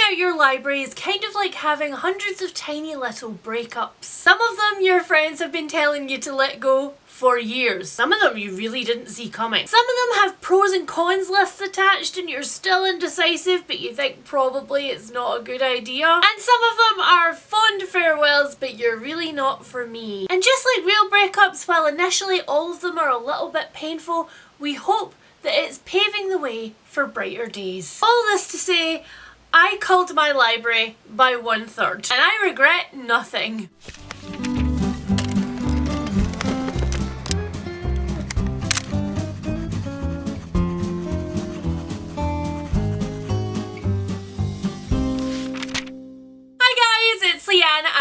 out your library is kind of like having hundreds of tiny little breakups. Some of them your friends have been telling you to let go for years. Some of them you really didn't see coming. Some of them have pros and cons lists attached and you're still indecisive but you think probably it's not a good idea. And some of them are fond farewells but you're really not for me. And just like real breakups, while initially all of them are a little bit painful, we hope that it's paving the way for brighter days. All this to say, I culled my library by 1/3 and I regret nothing.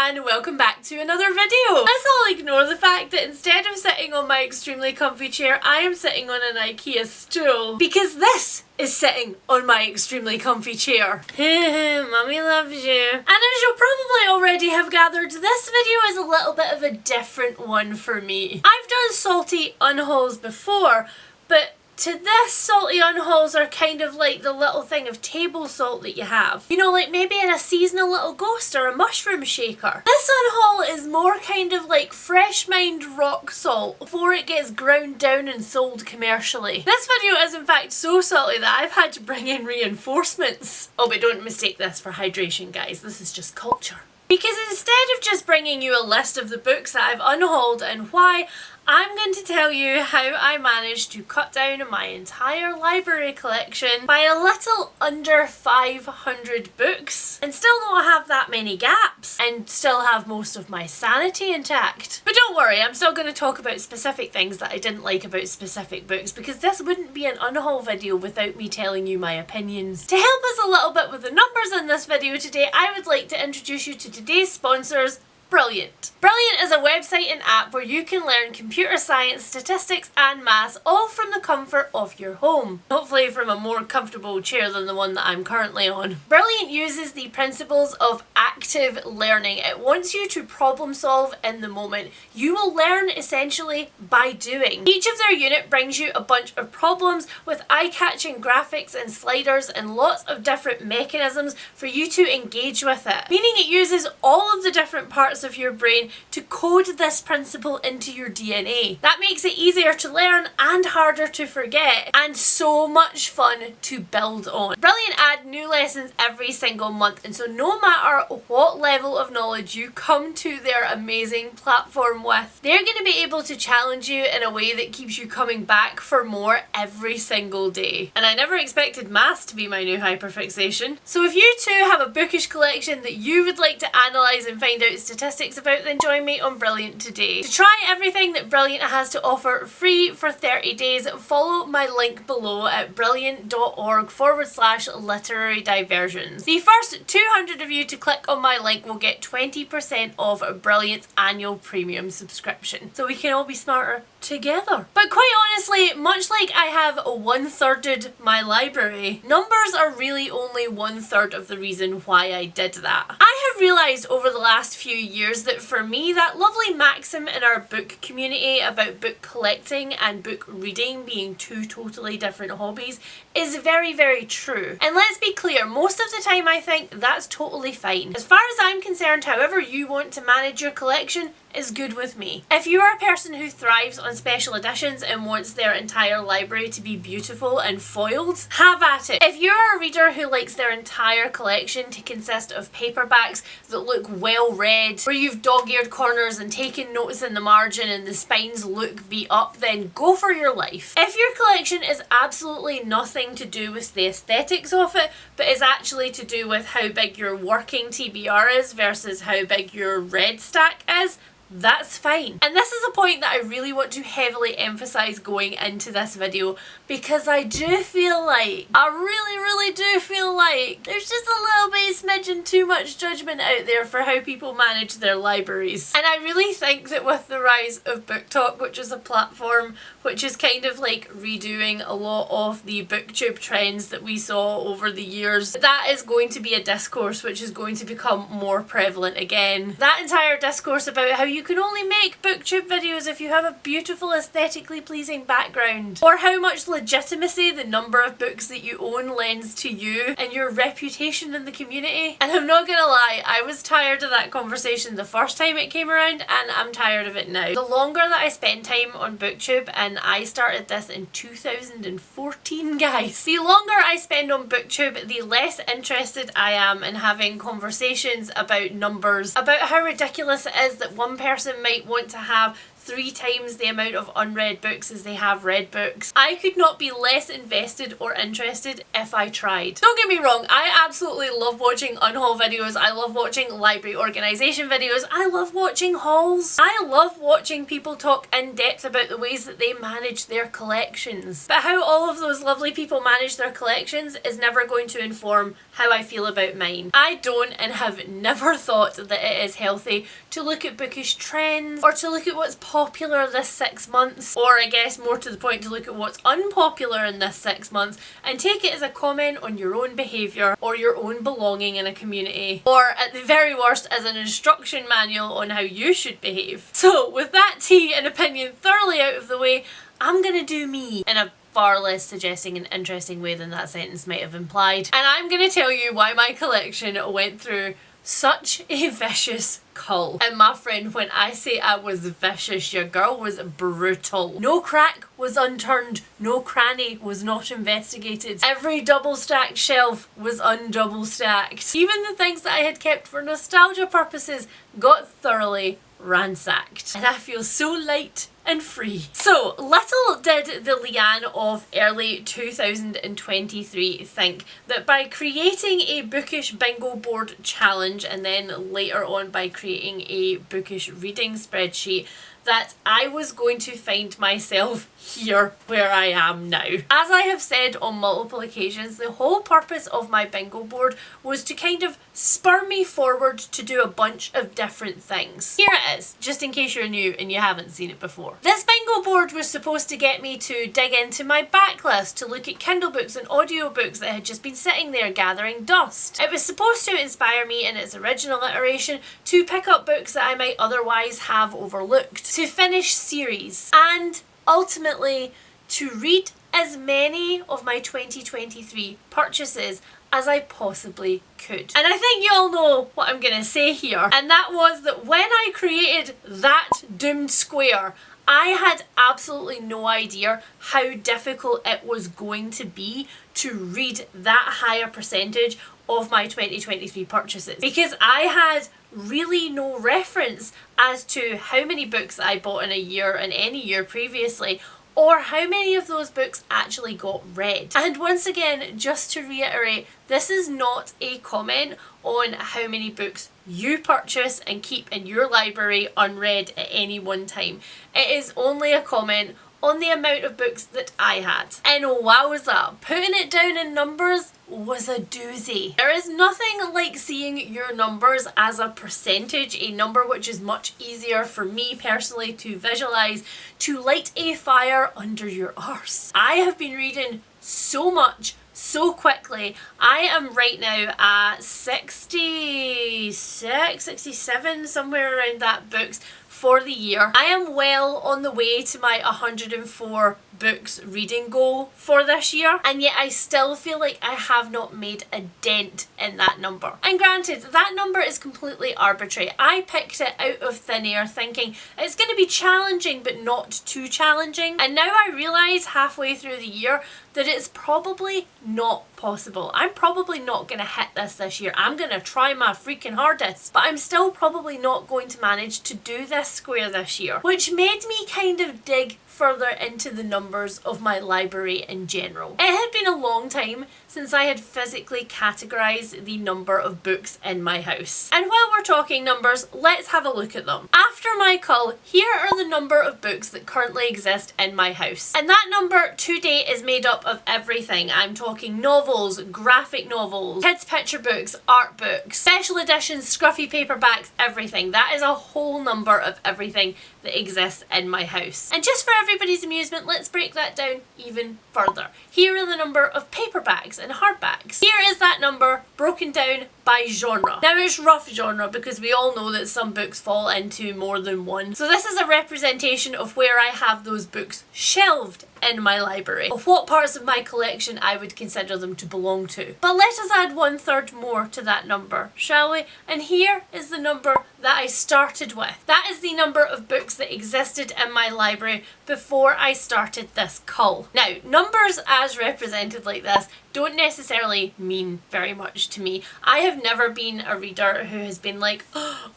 And welcome back to another video. Let's all ignore the fact that instead of sitting on my extremely comfy chair, I am sitting on an IKEA stool. Because this is sitting on my extremely comfy chair. Mummy loves you. And as you'll probably already have gathered, this video is a little bit of a different one for me. I've done salty unhauls before, but to this, salty unhauls are kind of like the little thing of table salt that you have. You know, like maybe in a seasonal little ghost or a mushroom shaker. This unhaul is more kind of like fresh mined rock salt before it gets ground down and sold commercially. This video is in fact so salty that I've had to bring in reinforcements. Oh, but don't mistake this for hydration, guys. This is just culture. Because instead of just bringing you a list of the books that I've unhauled and why, I'm going to tell you how I managed to cut down my entire library collection by a little under 500 books and still not have that many gaps and still have most of my sanity intact. But don't worry, I'm still going to talk about specific things that I didn't like about specific books because this wouldn't be an unhaul video without me telling you my opinions. To help us a little bit with the numbers in this video today, I would like to introduce you to today's sponsors, Brilliant. Brilliant is a website and app where you can learn computer science, statistics and maths all from the comfort of your home. Hopefully from a more comfortable chair than the one that I'm currently on. Brilliant uses the principles of active learning. It wants you to problem solve in the moment. You will learn essentially by doing. Each of their unit brings you a bunch of problems with eye-catching graphics and sliders and lots of different mechanisms for you to engage with it. Meaning it uses all of the different parts of your brain to code this principle into your DNA. That makes it easier to learn and harder to forget and so much fun to build on. Brilliant add new lessons every single month, and so no matter what level of knowledge you come to their amazing platform with, they're going to be able to challenge you in a way that keeps you coming back for more every single day. And I never expected maths to be my new hyperfixation. So if you too have a bookish collection that you would like to analyse and find out statistics about, then join me on Brilliant today. To try everything that Brilliant has to offer free for 30 days, follow my link below at brilliant.org/literary diversions. The first 200 of you to click on my link will get 20% off Brilliant's annual premium subscription. So we can all be smarter together. But quite honestly, much like I have 1/3'd my library, numbers are really only 1/3 of the reason why I did that. I have realised over the last few years that for me, that lovely maxim in our book community about book collecting and book reading being two totally different hobbies is very, very true. And let's be clear, most of the time I think that's totally fine. As far as I'm concerned, however you want to manage your collection is good with me. If you are a person who thrives on special editions and wants their entire library to be beautiful and foiled, have at it. If you're a reader who likes their entire collection to consist of paperbacks that look well read, where you've dog-eared corners and taken notes in the margin and the spines look beat up, then go for your life. If your collection is absolutely nothing to do with the aesthetics of it, but is actually to do with how big your working TBR is versus how big your read stack is, that's fine. And this is a point that I really want to heavily emphasise going into this video, because I do feel like, I really do feel like there's just a little bit smidgen too much judgment out there for how people manage their libraries. And I really think that with the rise of BookTok, which is a platform which is kind of like redoing a lot of the booktube trends that we saw over the years, that is going to be a discourse which is going to become more prevalent again. That entire discourse about how you you can only make booktube videos if you have a beautiful, aesthetically pleasing background, or how much legitimacy the number of books that you own lends to you and your reputation in the community. And I'm not gonna lie, I was tired of that conversation the first time it came around, and I'm tired of it now. The longer that I spend time on booktube, and I started this in 2014, guys, the longer I spend on booktube, the less interested I am in having conversations about numbers, about how ridiculous it is that one person might want to have 3 times the amount of unread books as they have read books. I could not be less invested or interested if I tried. Don't get me wrong, I absolutely love watching unhaul videos, I love watching library organisation videos, I love watching hauls. I love watching people talk in depth about the ways that they manage their collections. But how all of those lovely people manage their collections is never going to inform how I feel about mine. I don't and have never thought that it is healthy to look at bookish trends, or to look at what's popular this 6 months, or I guess more to the point, to look at what's unpopular in this 6 months and take it as a comment on your own behaviour or your own belonging in a community, or at the very worst as an instruction manual on how you should behave. So with that tea and opinion thoroughly out of the way, I'm gonna do me in a far less suggesting and interesting way than that sentence might have implied, and I'm gonna tell you why my collection went through such a vicious cull. And my friend, when I say I was vicious, your girl was brutal. No crack was unturned, no cranny was not investigated. Every double stacked shelf was undouble stacked. Even the things that I had kept for nostalgia purposes got thoroughly ransacked. And I feel so light and free. So little did the Leanne of early 2023 think that by creating a bookish bingo board challenge, and then later on by creating a bookish reading spreadsheet, that I was going to find myself here where I am now. As I have said on multiple occasions, the whole purpose of my bingo board was to kind of spur me forward to do a bunch of different things. Here it is, just in case you're new and you haven't seen it before. This bingo board was supposed to get me to dig into my backlist, to look at Kindle books and audiobooks that had just been sitting there gathering dust. It was supposed to inspire me in its original iteration to pick up books that I might otherwise have overlooked, to finish series, and ultimately to read as many of my 2023 purchases as I possibly could. And I think you all know what I'm gonna say here, and that was that when I created that doomed square, I had absolutely no idea how difficult it was going to be to read that higher percentage of my 2023 purchases, because I had really no reference as to how many books I bought in a year and any year previously, or how many of those books actually got read. And once again, just to reiterate, this is not a comment on how many books you purchase and keep in your library unread at any one time. It is only a comment on the amount of books that I had. And wowza, putting it down in numbers was a doozy. There is nothing like seeing your numbers as a percentage, a number which is much easier for me personally to visualize, to light a fire under your arse. I have been reading so much so quickly. I am right now at 66, 67, somewhere around that books for the year. I am well on the way to my 104 books reading goal for this year, and yet I still feel like I have not made a dent in that number. And granted, that number is completely arbitrary. I picked it out of thin air thinking it's going to be challenging but not too challenging, and now I realise halfway through the year that it's probably not possible. I'm probably not going to hit this year. I'm going to try my freaking hardest, but I'm still probably not going to manage to do this square this year, which made me kind of dig further into the numbers of my library in general. It had been a long time since I had physically categorised the number of books in my house. And while we're talking numbers, let's have a look at them. After my cull, here are the number of books that currently exist in my house. And that number to date is made up of everything. I'm talking novels, graphic novels, kids' picture books, art books, special editions, scruffy paperbacks, everything. That is a whole number of everything that exists in my house. And just for everybody's amusement, let's break that down even further. Here are the number of paperbacks and hardbacks. Here is that number broken down by genre. Now it's rough genre because we all know that some books fall into more than one. So this is a representation of where I have those books shelved in my library, of what parts of my collection I would consider them to belong to. But let us add 1/3 more to that number, shall we? And here is the number that I started with. That is the number of books that existed in my library before I started this cull. Now, numbers as represented like this don't necessarily mean very much to me. I have never been a reader who has been like,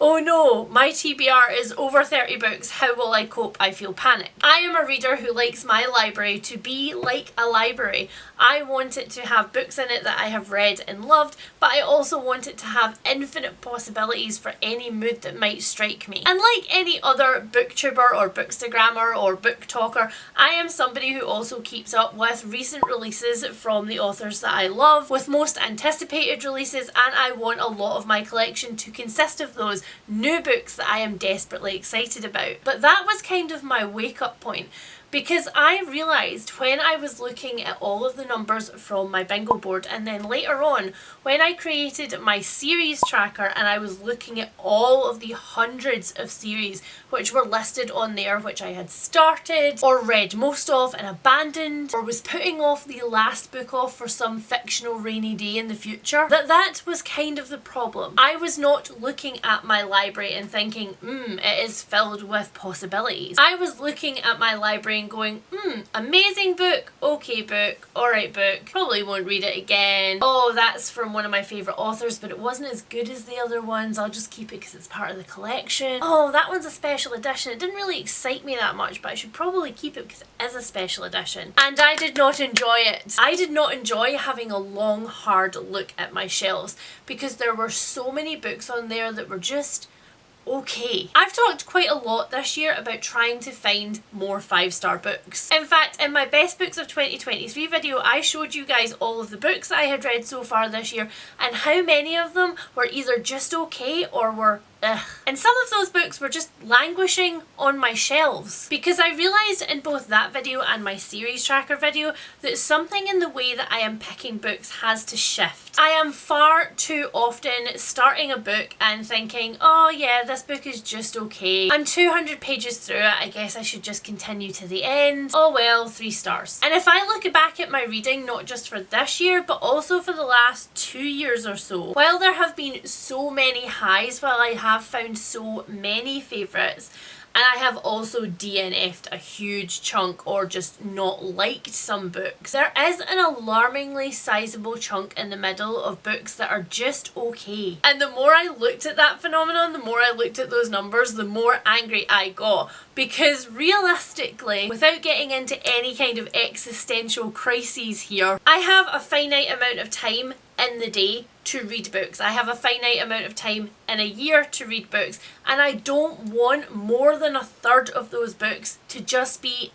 oh no, my TBR is over 30 books, how will I cope? I feel panic. I am a reader who likes my library to be like a library. I want it to have books in it that I have read and loved, but I also want it to have infinite possibilities for any mood that might strike me. And like any other booktuber or bookstagrammer or book talker, I am somebody who also keeps up with recent releases from the authors that I love, with most anticipated releases, and I want a lot of my collection to consist of those new books that I am desperately excited about. But that was kind of my wake-up point, because I realised when I was looking at all of the numbers from my bingo board, and then later on when I created my series tracker and I was looking at all of the hundreds of series which were listed on there, which I had started or read most of and abandoned, or was putting off the last book off for some fictional rainy day in the future, that was kind of the problem. I was not looking at my library and thinking, it is filled with possibilities. I was looking at my library and going, amazing book, okay book, alright book, probably won't read it again. Oh, that's from one of my favourite authors, but it wasn't as good as the other ones, I'll just keep it because it's part of the collection. Oh, that one's a special edition, it didn't really excite me that much, but I should probably keep it because it is a special edition. And I did not enjoy it. I did not enjoy having a long, hard look at my shelves because there were so many books on there that were just okay. I've talked quite a lot this year about trying to find more 5-star books. In fact, in my best books of 2023 video, I showed you guys all of the books I had read so far this year and how many of them were either just okay or were ugh. And some of those books were just languishing on my shelves because I realised in both that video and my series tracker video that something in the way that I am picking books has to shift. I am far too often starting a book and thinking, oh yeah, this book is just okay. I'm 200 pages through it, I guess I should just continue to the end. Oh well, 3 stars. And if I look back at my reading, not just for this year, but also for the last 2 years or so, while there have been so many highs, while I have found so many favourites, and I have also DNF'd a huge chunk or just not liked some books, there is an alarmingly sizable chunk in the middle of books that are just okay. And the more I looked at that phenomenon, the more I looked at those numbers, the more angry I got. Because realistically, without getting into any kind of existential crises here, I have a finite amount of time in the day to read books. I have a finite amount of time in a year to read books, and I don't want more than 1/3 of those books to just be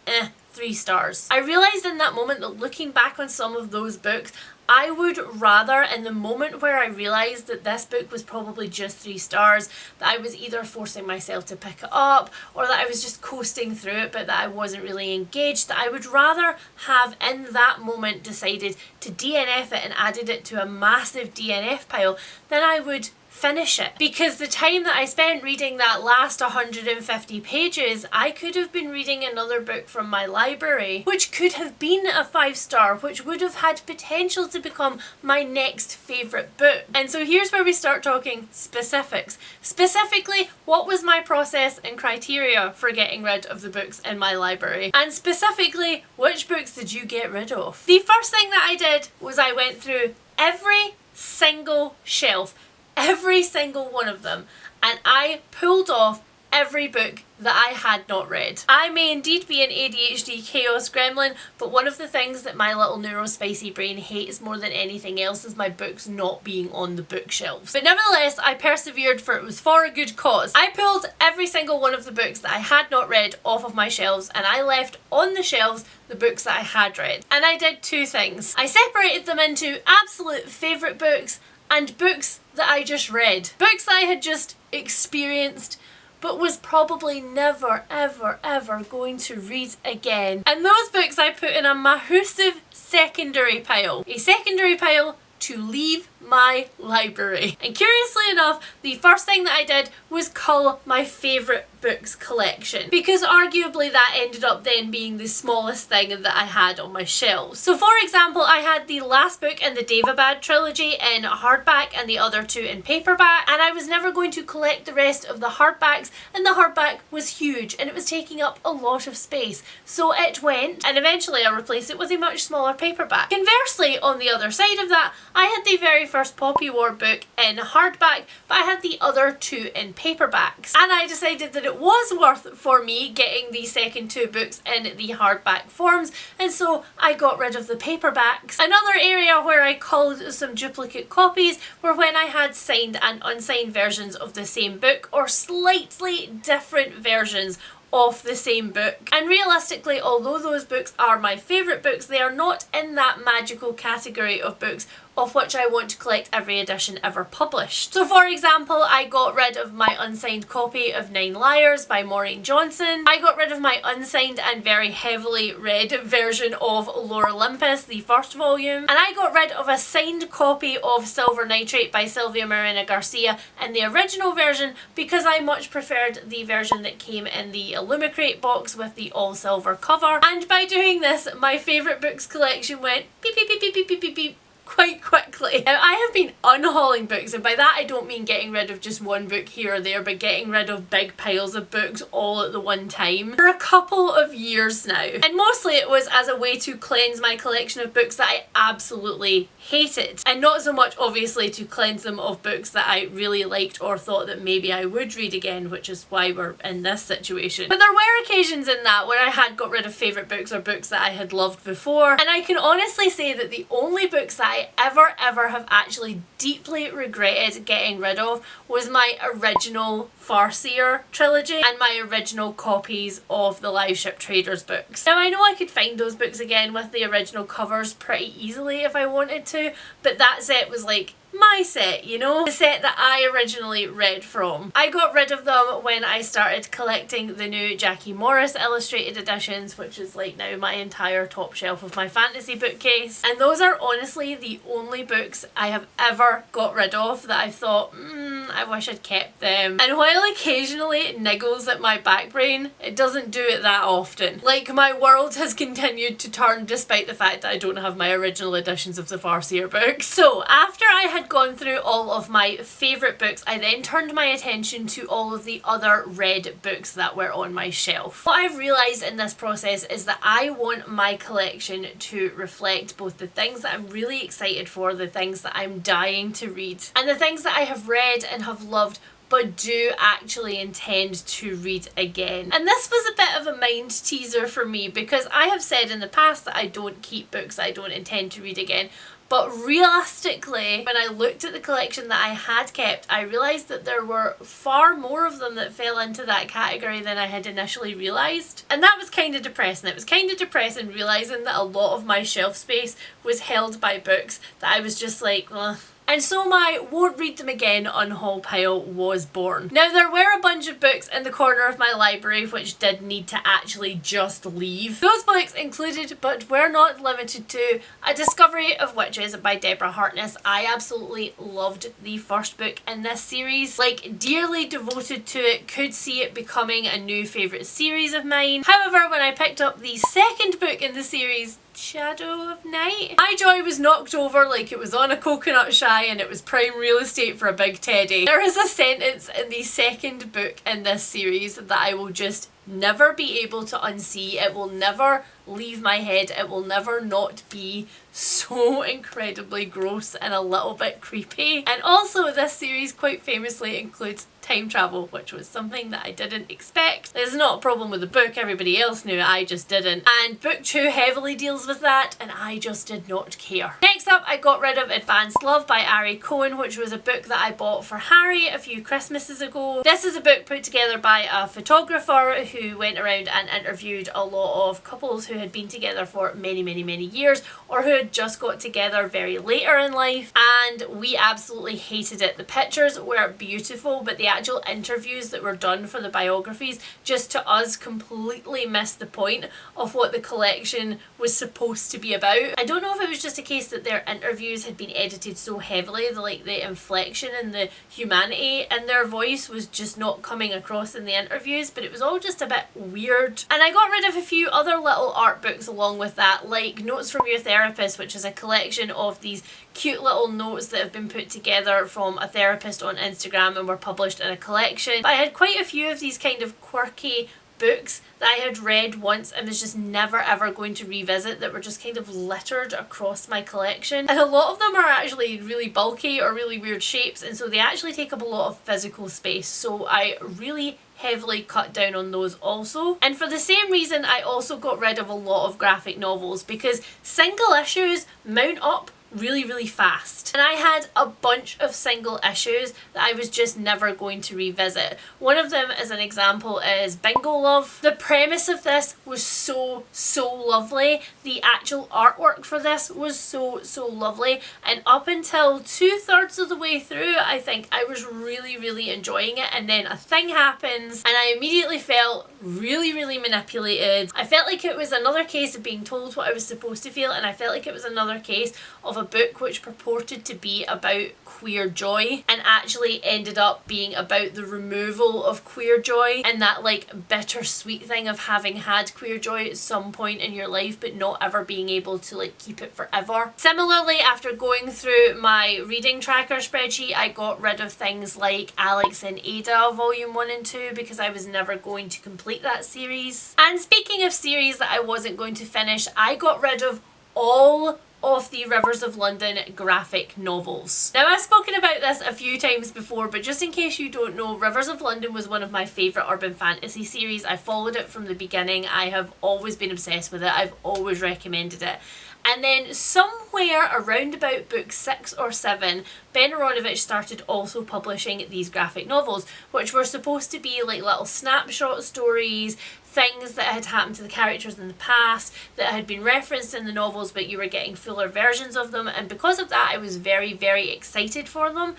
3 stars. I realised in that moment that looking back on some of those books, I would rather, in the moment where I realised that this book was probably just 3 stars, that I was either forcing myself to pick it up or that I was just coasting through it but that I wasn't really engaged, that I would rather have in that moment decided to DNF it and added it to a massive DNF pile than I would finish it. Because the time that I spent reading that last 150 pages, I could have been reading another book from my library which could have been a 5-star, which would have had potential to become my next favourite book. And so here's where we start talking specifics. Specifically, what was my process and criteria for getting rid of the books in my library? And specifically, which books did you get rid of? The first thing that I did was I went through every single shelf, every single one of them, and I pulled off every book that I had not read. I may indeed be an ADHD chaos gremlin, but one of the things that my little neurospicy brain hates more than anything else is my books not being on the bookshelves. But nevertheless, I persevered, for it was for a good cause. I pulled every single one of the books that I had not read off of my shelves, and I left on the shelves the books that I had read. And I did 2 things. I separated them into absolute favourite books and books that I just read. Books that I had just experienced, but was probably never, ever, ever going to read again. And those books I put in a massive secondary pile. A secondary pile to leave my library. And curiously enough, the first thing that I did was cull my favourite books collection, because arguably that ended up then being the smallest thing that I had on my shelves. So for example, I had the last book in the Daevabad trilogy in hardback and the other two in paperback, and I was never going to collect the rest of the hardbacks, and the hardback was huge and it was taking up a lot of space. So it went, and eventually I replaced it with a much smaller paperback. Conversely, on the other side of that, I had the very first Poppy War book in hardback, but I had the other two in paperbacks. And I decided that it was worth for me getting the second two books in the hardback forms, and so I got rid of the paperbacks. Another area where I culled some duplicate copies were when I had signed and unsigned versions of the same book, or slightly different versions of the same book. And realistically, although those books are my favourite books, they are not in that magical category of books of which I want to collect every edition ever published. So for example, I got rid of my unsigned copy of Nine Liars by Maureen Johnson. I got rid of my unsigned and very heavily read version of Lore Olympus, the first volume. And I got rid of a signed copy of Silver Nitrate by Sylvia Morena Garcia in the original version, because I much preferred the version that came in the Illumicrate box with the all silver cover. And by doing this, my favourite books collection went beep beep beep beep beep beep beep beep quite quickly. Now, I have been unhauling books, and by that I don't mean getting rid of just one book here or there, but getting rid of big piles of books all at the one time for a couple of years now. And mostly it was as a way to cleanse my collection of books that I absolutely hated, and not so much obviously to cleanse them of books that I really liked or thought that maybe I would read again, which is why we're in this situation. But there were occasions in that where I had got rid of favourite books or books that I had loved before, and I can honestly say that the only books that I ever have actually deeply regretted getting rid of was my original Farseer trilogy and my original copies of the Live Ship Traders books. Now, I know I could find those books again with the original covers pretty easily if I wanted to, but that set was like my set, you know? The set that I originally read from. I got rid of them when I started collecting the new Jackie Morris illustrated editions, which is like now my entire top shelf of my fantasy bookcase. And those are honestly the only books I have ever got rid of that I thought, I wish I'd kept them. And while occasionally it niggles at my back brain, it doesn't do it that often. Like, my world has continued to turn despite the fact that I don't have my original editions of the Farseer books. So after I had gone through all of my favourite books, I then turned my attention to all of the other read books that were on my shelf. What I've realised in this process is that I want my collection to reflect both the things that I'm really excited for, the things that I'm dying to read, and the things that I have read and have loved but do actually intend to read again. And this was a bit of a mind teaser for me, because I have said in the past that I don't keep books I don't intend to read again. But realistically, when I looked at the collection that I had kept, I realised that there were far more of them that fell into that category than I had initially realised. And that was kind of depressing. It was kind of depressing realising that a lot of my shelf space was held by books that I was just like, ugh. And so my won't read them again unhaul pile was born. Now, there were a bunch of books in the corner of my library which did need to actually just leave. Those books included, but were not limited to, A Discovery of Witches by Deborah Harkness. I absolutely loved the first book in this series. Like, dearly devoted to it, could see it becoming a new favourite series of mine. However, when I picked up the second book in the series, Shadow of Night, my joy was knocked over like it was on a coconut shy and it was prime real estate for a big teddy. There is a sentence in the second book in this series that I will just never be able to unsee. It will never leave my head. It will never not be so incredibly gross and a little bit creepy. And also, this series quite famously includes time travel, which was something that I didn't expect. There's not a problem with the book, everybody else knew it, I just didn't. And book 2 heavily deals with that, and I just did not care. Next up, I got rid of Advanced Love by Ari Cohen, which was a book that I bought for Harry a few Christmases ago. This is a book put together by a photographer who went around and interviewed a lot of couples who had been together for many, many, many years, or who had just got together very later in life, and we absolutely hated it. The pictures were beautiful, but the actual interviews that were done for the biographies just to us completely missed the point of what the collection was supposed to be about. I don't know if it was just a case that their interviews had been edited so heavily, the inflection and the humanity in their voice was just not coming across in the interviews, but it was all just a bit weird. And I got rid of a few other little art books along with that, like Notes from Your Therapist, which is a collection of these cute little notes that have been put together from a therapist on Instagram and were published in a collection. But I had quite a few of these kind of quirky books that I had read once and was just never ever going to revisit, that were just kind of littered across my collection. And a lot of them are actually really bulky or really weird shapes, and so they actually take up a lot of physical space, so I really heavily cut down on those also. And for the same reason, I also got rid of a lot of graphic novels, because single issues mount up really fast, and I had a bunch of single issues that I was just never going to revisit. One of them, as an example, is Bingo Love. The premise of this was so lovely. The actual artwork for this was so lovely, and up until 2/3 of the way through, I think I was really enjoying it, and then a thing happens and I immediately felt really manipulated. I felt like it was another case of being told what I was supposed to feel, and I felt like it was another case of a book which purported to be about queer joy and actually ended up being about the removal of queer joy, and that like bittersweet thing of having had queer joy at some point in your life but not ever being able to like keep it forever. Similarly, after going through my reading tracker spreadsheet, I got rid of things like Alex and Ada volume 1 and 2 because I was never going to complete that series. And speaking of series that I wasn't going to finish, I got rid of all of the Rivers of London graphic novels. Now, I've spoken about this a few times before, but just in case you don't know, Rivers of London was one of my favourite urban fantasy series. I followed it from the beginning. I have always been obsessed with it. I've always recommended it. And then somewhere around about book 6 or 7, Ben Aaronovitch started also publishing these graphic novels, which were supposed to be like little snapshot stories, things that had happened to the characters in the past that had been referenced in the novels, but you were getting fuller versions of them. And because of that, I was very excited for them.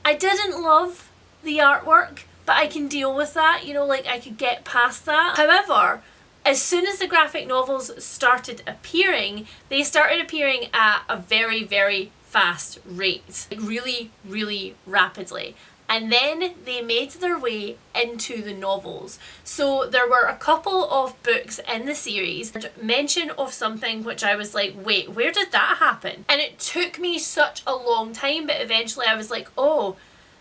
I didn't love the artwork, but I can deal with that, you know, like I could get past that. However, as soon as the graphic novels started appearing, they started appearing at a very fast rate, like really rapidly. And then they made their way into the novels. So there were a couple of books in the series, mention of something which I was like, wait, where did that happen? And it took me such a long time, but eventually I was like, oh,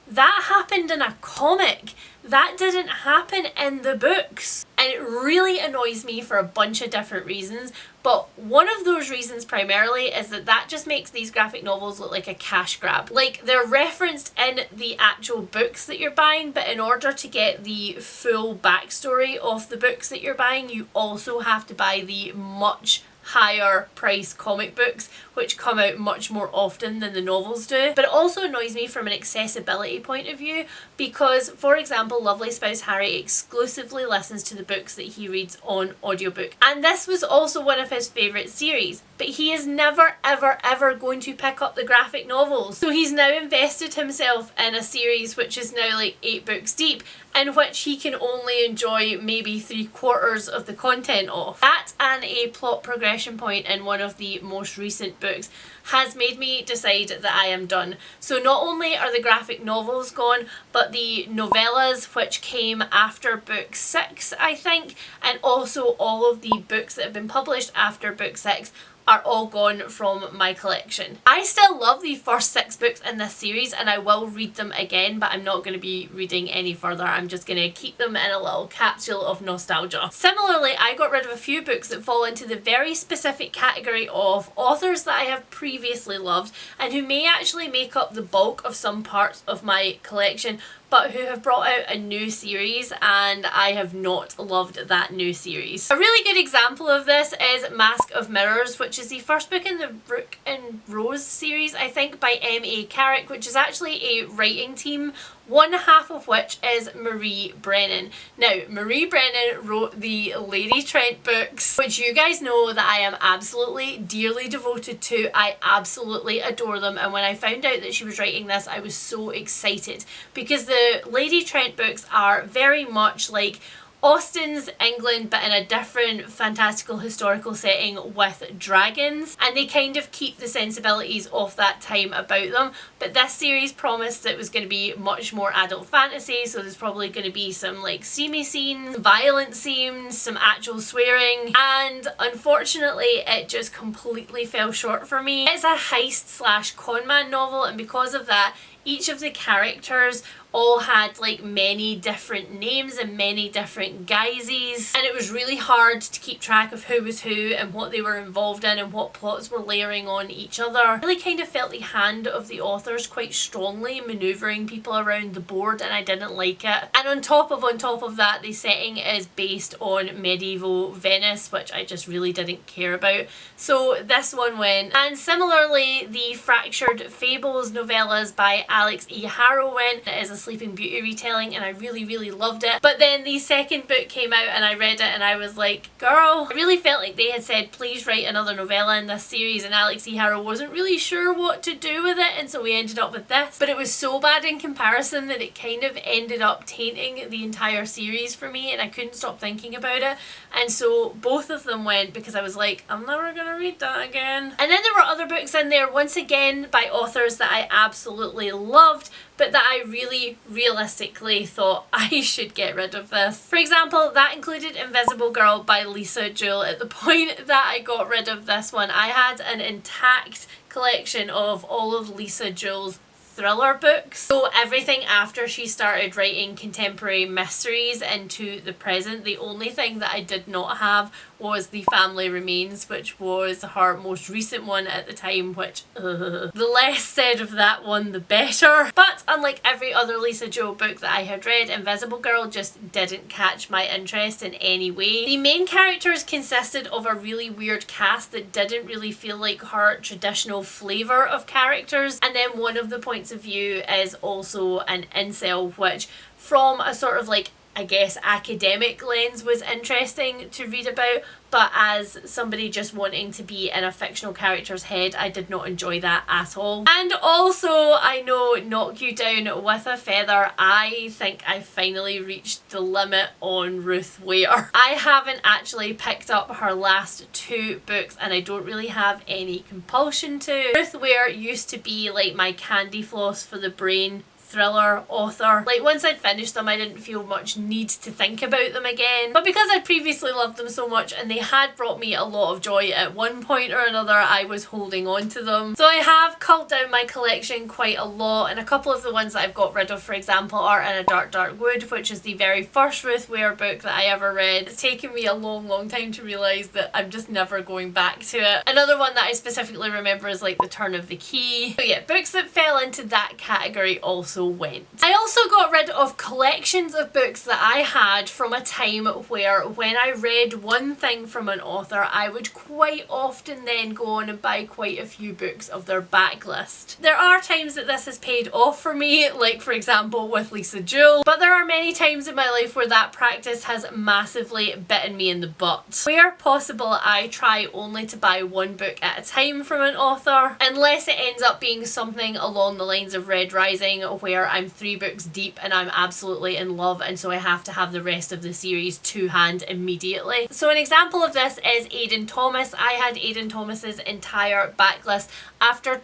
that happened in a comic. That didn't happen in the books. And it really annoys me for a bunch of different reasons, but one of those reasons primarily is that just makes these graphic novels look like a cash grab. Like, they're referenced in the actual books that you're buying, but in order to get the full backstory of the books that you're buying, you also have to buy the much higher price comic books, which come out much more often than the novels do. But it also annoys me from an accessibility point of view because, for example, Lovely Spouse Harry exclusively listens to the books that he reads on audiobook, and this was also one of his favourite series, but he is never ever going to pick up the graphic novels. So he's now invested himself in a series which is now like 8 books deep, in which he can only enjoy maybe 3/4 of the content of. That and a plot progression point in one of the most recent books has made me decide that I am done. So not only are the graphic novels gone, but the novellas which came after book 6, I think, and also all of the books that have been published after book 6 are all gone from my collection. I still love the first 6 books in this series and I will read them again, but I'm not going to be reading any further. I'm just going to keep them in a little capsule of nostalgia. Similarly, I got rid of a few books that fall into the very specific category of authors that I have previously loved and who may actually make up the bulk of some parts of my collection, but who have brought out a new series and I have not loved that new series. A really good example of this is Mask of Mirrors, which which is the first book in the Rook and Rose series, I think, by M.A. Carrick, which is actually a writing team, one half of which is Marie Brennan. Now, Marie Brennan wrote the Lady Trent books, which you guys know that I am absolutely dearly devoted to. I absolutely adore them, and when I found out that she was writing this, I was so excited, because the Lady Trent books are very much like Austen's England, but in a different fantastical historical setting with dragons, and they kind of keep the sensibilities of that time about them. But this series promised that it was going to be much more adult fantasy, so there's probably going to be some like steamy scenes, violent scenes, some actual swearing, and unfortunately it just completely fell short for me. It's a heist slash conman novel, and because of that, each of the characters all had like many different names and many different guises, and it was really hard to keep track of who was who and what they were involved in and what plots were layering on each other. I really kind of felt the hand of the authors quite strongly manoeuvring people around the board, and I didn't like it. And on top of that, the setting is based on medieval Venice, which I just really didn't care about, so this one went. And similarly, the Fractured Fables novellas by Alex E. Harrow went. It is a Sleeping Beauty retelling, and I really loved it. But then the second book came out and I read it and I was like, girl, I really felt like they had said please write another novella in this series, and Alex E. Harrow wasn't really sure what to do with it, and so we ended up with this. But it was so bad in comparison that it kind of ended up tainting the entire series for me, and I couldn't stop thinking about it, and so both of them went because I was like, I'm never gonna read that again. And then there were other books in there, once again by authors that I absolutely loved, but that I really realistically thought I should get rid of this. For example, that included Invisible Girl by Lisa Jewell. At the point that I got rid of this one, I had an intact collection of all of Lisa Jewell's thriller books. So everything after she started writing contemporary mysteries into the present, the only thing that I did not have was The Family Remains, which was her most recent one at the time, which the less said of that one the better. But unlike every other Lisa Jewell book that I had read, Invisible Girl just didn't catch my interest in any way. The main characters consisted of a really weird cast that didn't really feel like her traditional flavour of characters, and then one of the points of view is also an incel, which from a sort of like, I guess, academic lens was interesting to read about, but as somebody just wanting to be in a fictional character's head, I did not enjoy that at all. And also, I know, knock you down with a feather, I think I finally reached the limit on Ruth Ware. I haven't actually picked up her last two books, and I don't really have any compulsion to. Ruth Ware used to be like my candy floss for the brain thriller author. Like, once I'd finished them, I didn't feel much need to think about them again. But because I'd previously loved them so much and they had brought me a lot of joy at one point or another, I was holding on to them. So I have culled down my collection quite a lot, and a couple of the ones that I've got rid of, for example, are In a Dark Dark Wood, which is the very first Ruth Ware book that I ever read. It's taken me a long time to realise that I'm just never going back to it. Another one that I specifically remember is like The Turn of the Key. So yeah, books that fell into that category also went. I also got rid of collections of books that I had from a time where when I read one thing from an author, I would quite often then go on and buy quite a few books of their backlist. There are times that this has paid off for me, like for example with Lisa Jewell, but there are many times in my life where that practice has massively bitten me in the butt. Where possible, I try only to buy one book at a time from an author, unless it ends up being something along the lines of Red Rising, where I'm 3 books deep and I'm absolutely in love, and so I have to have the rest of the series to hand immediately. So an example of this is Aidan Thomas. I had Aidan Thomas's entire backlist after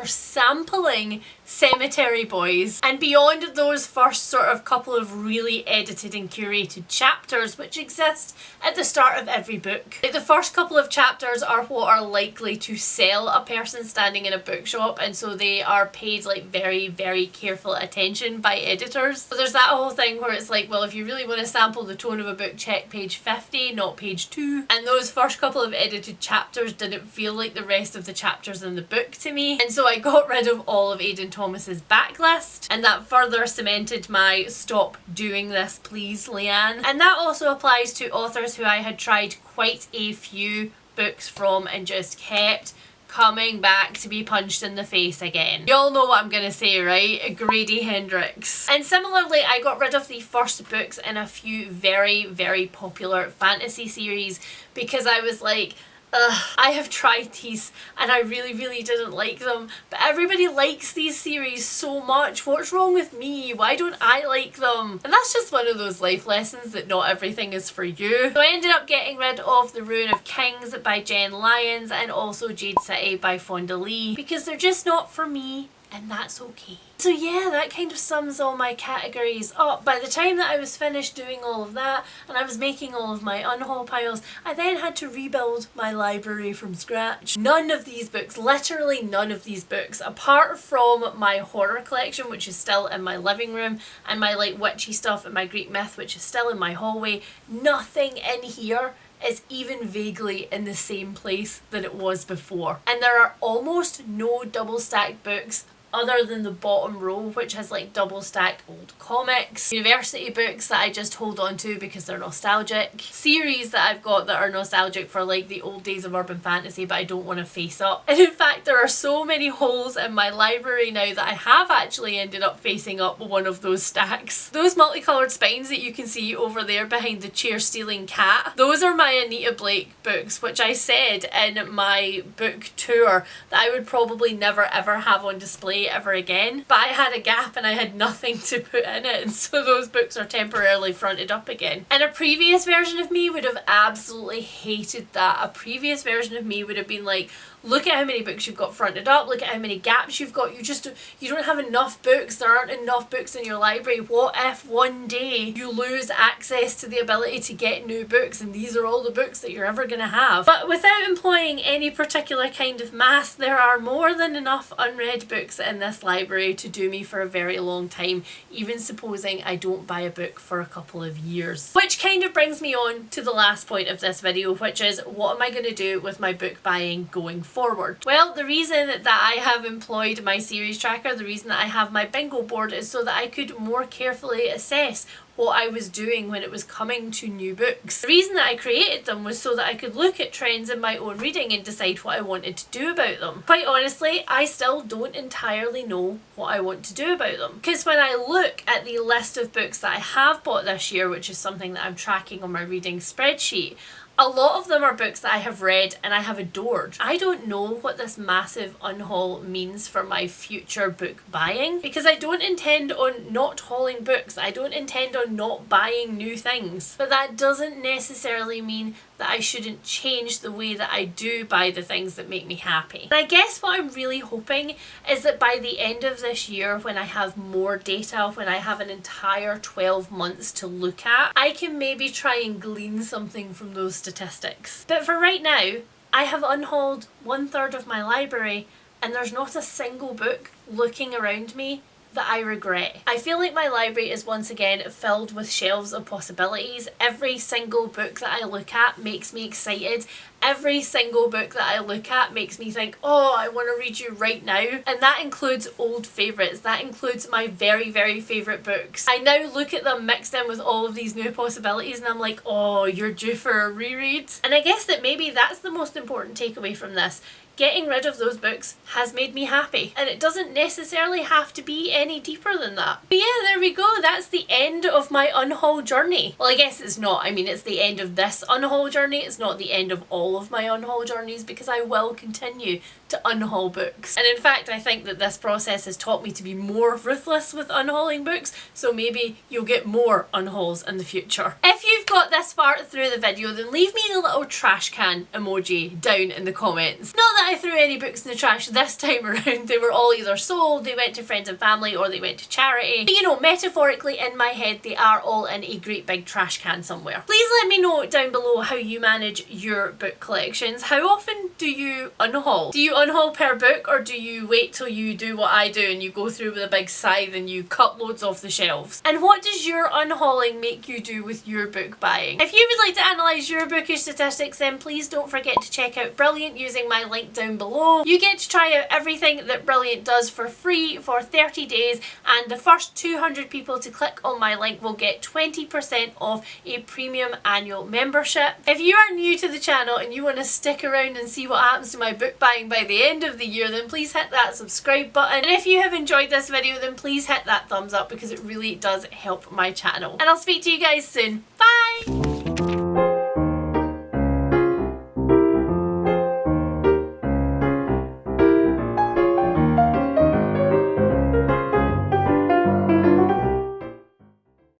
sampling Cemetery Boys, and beyond those first sort of couple of really edited and curated chapters which exist at the start of every book. Like, the first couple of chapters are what are likely to sell a person standing in a bookshop, and so they are paid like very careful attention by editors. So there's that whole thing where it's like, well, if you really want to sample the tone of a book, check page 50, not page 2. And those first couple of edited chapters didn't feel like the rest of the chapters in the book to me, and so I got rid of all of Aidan Thomas's backlist, and that further cemented my stop doing this please Leanne. And that also applies to authors who I had tried quite a few books from and just kept coming back to be punched in the face again. You all know what I'm gonna say, right? Grady Hendrix. And similarly, I got rid of the first books in a few very, very popular fantasy series because I was like, ugh, I have tried these and I really, really didn't like them, but everybody likes these series so much. What's wrong with me? Why don't I like them? And that's just one of those life lessons that not everything is for you. So I ended up getting rid of The Ruin of Kings by Jen Lyons and also Jade City by Fonda Lee because they're just not for me, and that's okay. So yeah, that kind of sums all my categories up. By the time that I was finished doing all of that and I was making all of my unhaul piles, I then had to rebuild my library from scratch. None of these books, literally none of these books, apart from my horror collection, which is still in my living room, and my like witchy stuff and my Greek myth, which is still in my hallway, nothing in here is even vaguely in the same place that it was before. And there are almost no double stacked books other than the bottom row, which has like double stacked old comics, university books that I just hold on to because they're nostalgic, series that I've got that are nostalgic for like the old days of urban fantasy but I don't want to face up. And in fact there are so many holes in my library now that I have actually ended up facing up one of those stacks. Those multicoloured spines that you can see over there behind the chair stealing cat, those are my Anita Blake books, which I said in my book tour that I would probably never ever have on display ever again, but I had a gap and I had nothing to put in it, and so those books are temporarily fronted up again. And a previous version of me would have absolutely hated that. A previous version of me would have been like, look at how many books you've got fronted up, look at how many gaps you've got, you don't have enough books, there aren't enough books in your library. What if one day you lose access to the ability to get new books and these are all the books that you're ever going to have? But without employing any particular kind of math, there are more than enough unread books in this library to do me for a very long time, even supposing I don't buy a book for a couple of years. Which kind of brings me on to the last point of this video, which is what am I going to do with my book buying going forward? Well, the reason that I have employed my series tracker, the reason that I have my bingo board is so that I could more carefully assess what I was doing when it was coming to new books. The reason that I created them was so that I could look at trends in my own reading and decide what I wanted to do about them. Quite honestly, I still don't entirely know what I want to do about them. Because when I look at the list of books that I have bought this year, which is something that I'm tracking on my reading spreadsheet, a lot of them are books that I have read and I have adored. I don't know what this massive unhaul means for my future book buying because I don't intend on not hauling books. I don't intend on not buying new things. But that doesn't necessarily mean that I shouldn't change the way that I do buy the things that make me happy. And I guess what I'm really hoping is that by the end of this year, when I have more data, when I have an entire 12 months to look at, I can maybe try and glean something from those statistics. But for right now, I have unhauled 1/3 of my library and there's not a single book looking around me that I regret. I feel like my library is once again filled with shelves of possibilities. Every single book that I look at makes me excited. Every single book that I look at makes me think, oh, I want to read you right now. And that includes old favourites. That includes my very, very favourite books. I now look at them mixed in with all of these new possibilities and I'm like, oh, you're due for a reread. And I guess that maybe that's the most important takeaway from this. Getting rid of those books has made me happy, and it doesn't necessarily have to be any deeper than that. But yeah, there we go, that's the end of my unhaul journey. Well, I guess it's not. I mean, it's the end of this unhaul journey. It's not the end of all of my unhaul journeys because I will continue to unhaul books. And in fact, I think that this process has taught me to be more ruthless with unhauling books, so maybe you'll get more unhauls in the future. If you've got this far through the video, then leave me the little trash can emoji down in the comments. Not that I threw any books in the trash this time around. They were all either sold, they went to friends and family, or they went to charity. But you know, metaphorically in my head, they are all in a great big trash can somewhere. Please let me know down below how you manage your book collections. How often do you unhaul? Do you unhaul per book, or do you wait till you do what I do and you go through with a big scythe and you cut loads off the shelves? And what does your unhauling make you do with your book buying? If you would like to analyse your bookish statistics, then please don't forget to check out Brilliant using my link link down below. You get to try out everything that Brilliant does for free for 30 days, and the first 200 people to click on my link will get 20% off a premium annual membership. If you are new to the channel and you want to stick around and see what happens to my book buying by the end of the year, then please hit that subscribe button. And if you have enjoyed this video, then please hit that thumbs up because it really does help my channel. And I'll speak to you guys soon. Bye!